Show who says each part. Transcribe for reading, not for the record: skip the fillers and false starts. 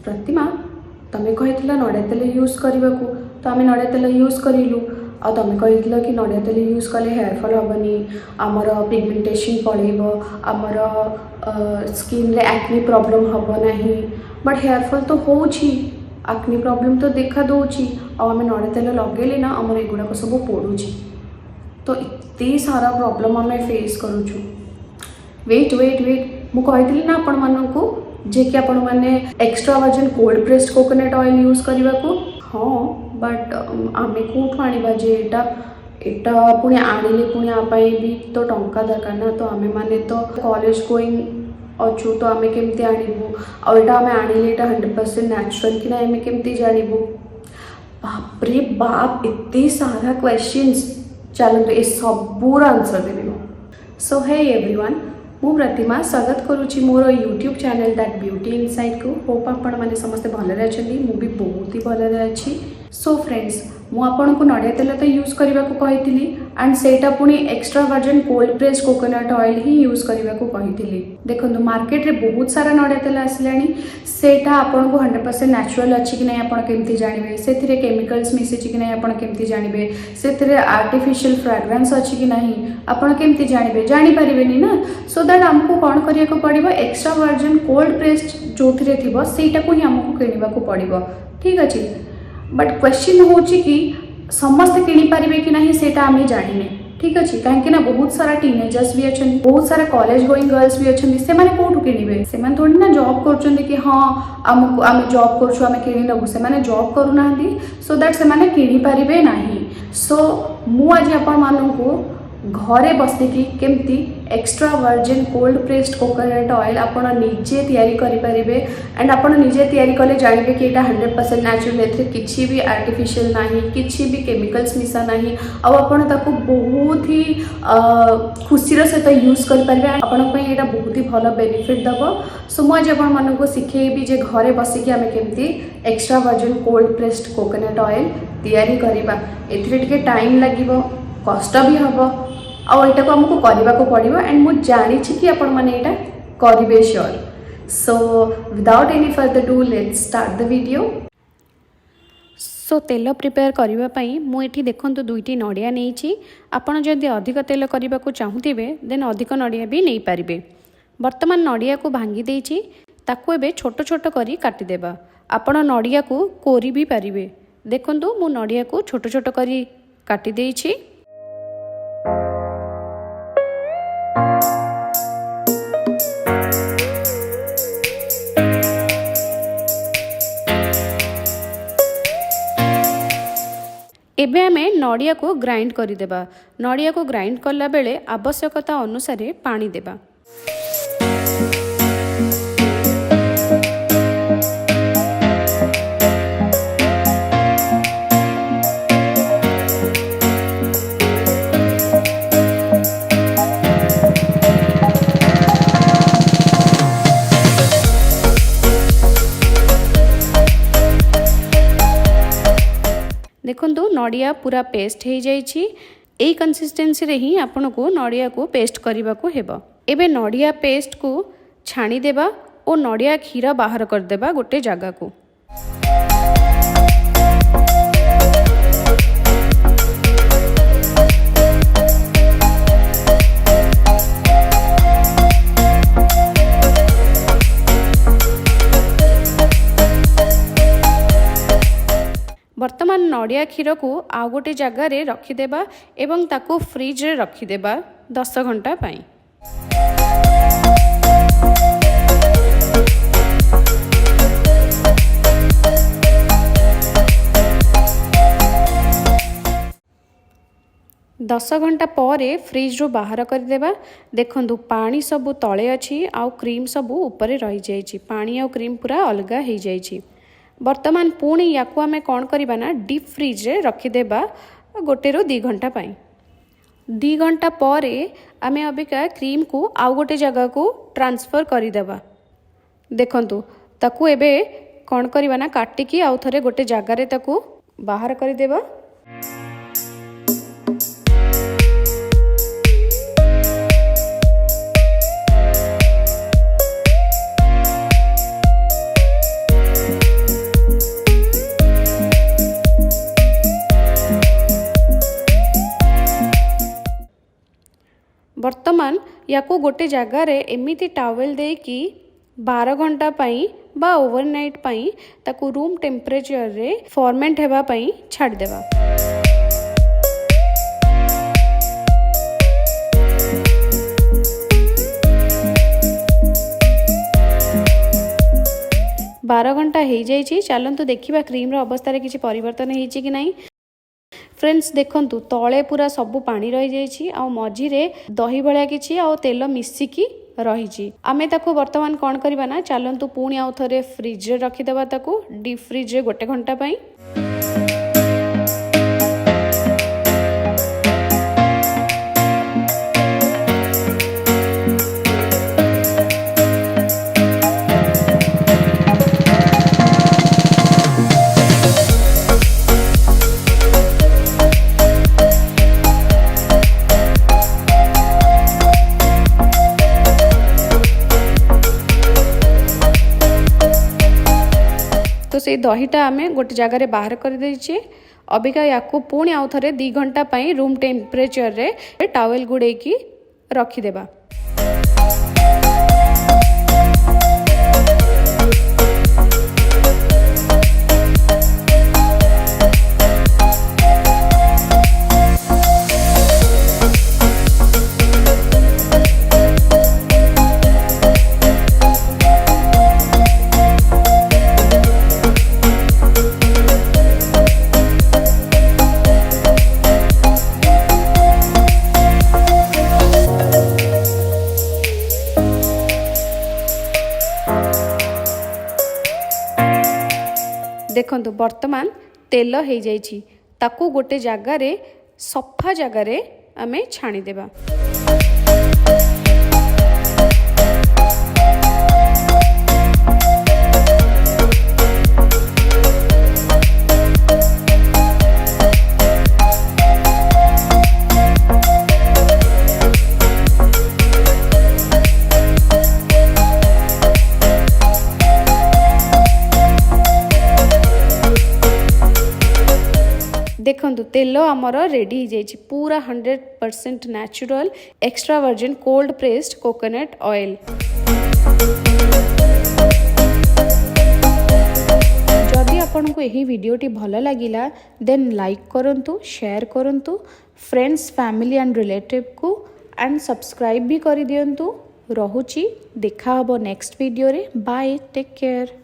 Speaker 1: प्रतिमा तुम्हें कही नड़िया तेल यूज करने को, तो आम नड़िया तेल यूज करूँ। आ तुम्हें कही कि नड़िया तेल यूज कले हेयरफॉल हेनी, आमर पिगमेंटेशन पड़ेब, आमर स्किन रे एक्ने प्रॉब्लम हम ना। बट हेयरफॉल तो होची, एक्ने प्रॉब्लम तो देखा दूची, आम नड़िया तेल लगे ना आमर एगुड़ाक सब पड़ुची। तो इतनी सारा प्रॉब्लम आम फेस करुचु। वेट वेट वेट मुझे ना आपण मानक जे कि आपण मैंने extra virgin cold pressed coconut oil use करने को। हाँ बट आम कौटू आने जे एटा पुणी आनिले पुणी आपाई भी तो टंका दरकार ना। तो आम मैंने तो कॉलेज गोइंग अच्छु, तो आम केमती आणबू आटा आम आनिले 100% नेचुरल कि ना आम केमती जानबू। बापरे बाप इतनी सारा क्वेश्चंस। चलते ये सबूर आंसर देवी। सो हे एवरीवन, मु प्रतिमा स्वागत करुच्ची मोर YouTube channel that beauty insight को। होप आपण मैंने समस्ते भलरे अच्छी, मु भी बहुत ही भलरे अच्छी। सो फ्रेंड्स, मुझे नड़िया तेल तो यूज करने को कही एंड सेटा पुणी extra virgin cold pressed coconut oil ही यूज करने को कही। देखो मार्केट रे बहुत सारा नड़िया तेल आसलानी, सेटा आपन को 100% नेचुरल अच्छी कि नहीं आपन केमती जानबे, से केमिकल्स मिसी कि नहीं आपन केमती जानबे, से आर्टिफिशियल फ्रेग्रेंस अच्छी कि नहीं आपन केमती जानबे, जानि परिबेनी ना। सो दैट हमको कौन करिया को पड़िबो, एक्स्ट्रा वर्जिन कोल्ड प्रेस्ड जो थिरे थिबो सेटा को ही हमको किनिबा को पड़िबो। ठीक अछि। बट क्वेश्चन होची कि समस्त किनी पारिबे कि नहीं सेटा आमे जानिने। ठीक अच्छे, कहीं बहुत सारा टीनेजर्स भी अच्छा, बहुत सारा कॉलेज गोइंग गर्ल्स भी अच्छा, से मैंने कौटू किणवे, से थोड़ी ना जॉब कर कि हाँ आमको आम जॉब करें किणबू, से जॉब करूना। सो दैट से किणी पारिबे नहीं। सो मु आज आपण मानू घरे बसिकी केमती extra virgin cold pressed coconut oil आपण निजे तैयारी करि परिबे एंड आपण निजे तैयारी कले जानबे कि एटा 100% नेचुरल, एथरे किछि भी आर्टिफिशियल नाही, किछि भी केमिकल्स मिसा नाही, आ आपण ताको बहुत ही खुशीर सहित यूज कर परिबे। आपण पई एटा बहुत ही भलो बेनिफिट दबो। सो मु आज आपण मानको सिखेबी जे घरे बसिकी आमे केमती extra virgin cold pressed coconut oil तैयारी करिबा। एथरे टिके टाइम लागिबो, कष्ट भी हबो, आटा को आमको करने को पड़ो एंड मुझे जानी कि आपण मैंने यहाँ करेंगे sure. So without any further do let's start the video. So तेल प्रिपेयर करने मुझे देखो दुईटी नड़िया नहीं। आपड़ जदि अधिक तेल करने को चाहूबे देन अधिक नड़िया भी नहीं पारे। बर्तमान नड़िया को भांगी देछि, ताकू एबे छोट छोट करी काटिदेबा। आपण नड़िया को कोरी भी पारिबे। देखंतु मु नड़िया को छोट छोट करी काटी देछि। एबे आमे नड़िया को ग्राइंड करदेबा। नड़िया को ग्राइंड करला बेले आवश्यकता अनुसार पानी देबा। देखंतु नड़िया पूरा पेस्ट हो जाइछि। एई कंसिस्टेंसी रे ही आपन को नड़िया को पेस्ट करबा को हेबो। एबे नड़िया पेस्ट को छाणी देबा और नड़िया क्षीर बाहर कर देबा गोटे जगह को। वर्तमान नड़िया क्षीर को आउ गोटे जगार रखिदेबा एवं ताको फ्रिज रे रखिदेबा 10 घंटा पाई। दस घंटा पर फ्रिज रू बाहर करदेबा। देखंतु पानी सबू तले अच्छी आउ क्रीम सबू ऊपर रही जाइछि, पानी आउ क्रीम पूरा अलगा हो जाइछि। वर्तमान पुणी या आमे कौन करबा ना डीप फ्रिज रे रखिदेबा गोटे रू 2 घंटा पाई। 2 घंटा पर आमे अबिका क्रीम को आउ गोटे जगह को ट्रांसफर करदेबा। देखंतु ताकू एबे कौन करबा ना काटिकी आउ थरे गोटे जगह रे ताकू बाहर करदेबा। बर्तमान याकू गोटे जगार एमिति टावेल देकी 12 घंटा पाई बा ओवरनाइट पाई ताकू रूम टेम्परेचर रे फॉर्मेंट हेबा पाई छाड़ देबा। 12 घंटा हो जाइए। चलतु देखा क्रीम अवस्था किसी परिवर्तन होती कि नहीं। फ्रेंड्स देखंतु तले पूरा सबू पानी रही जाइए आ मझीरे दही भाया किसी आ तेल मिसिकी रही। आमे ताकू वर्तमान कौन करवा ना चलतु पुणी आउ थे फ्रिज रे रखीदेवा ताकू डीप फ्रिज रे 1 घंटा पाई। तो से दहीटा आमे गोटे जगार बाहर कर देछे। अबिका याकू पुणी आउ थे 2 घंटा पाई रूम टेम्परेचर रे टावेल गुड़े की रखीदेबा। देखंतु वर्तमान तेल हो जाइए ताकू गोटे जगार सफा जगार आमे छाणी देबा। देखंतु तेल आमर रेडी हो जाइए पूरा 100% natural extra virgin cold pressed coconut oil. जदि आपन को यही वीडियोटी भल लगिला देन लाइक करंतु, शेयर करंतु फ्रेंड्स फैमिली एंड रिलेटिव को एंड सब्सक्राइब भी कर दियंतु। रहुची देखा हबो नेक्स्ट वीडियो रे। Bye, take care.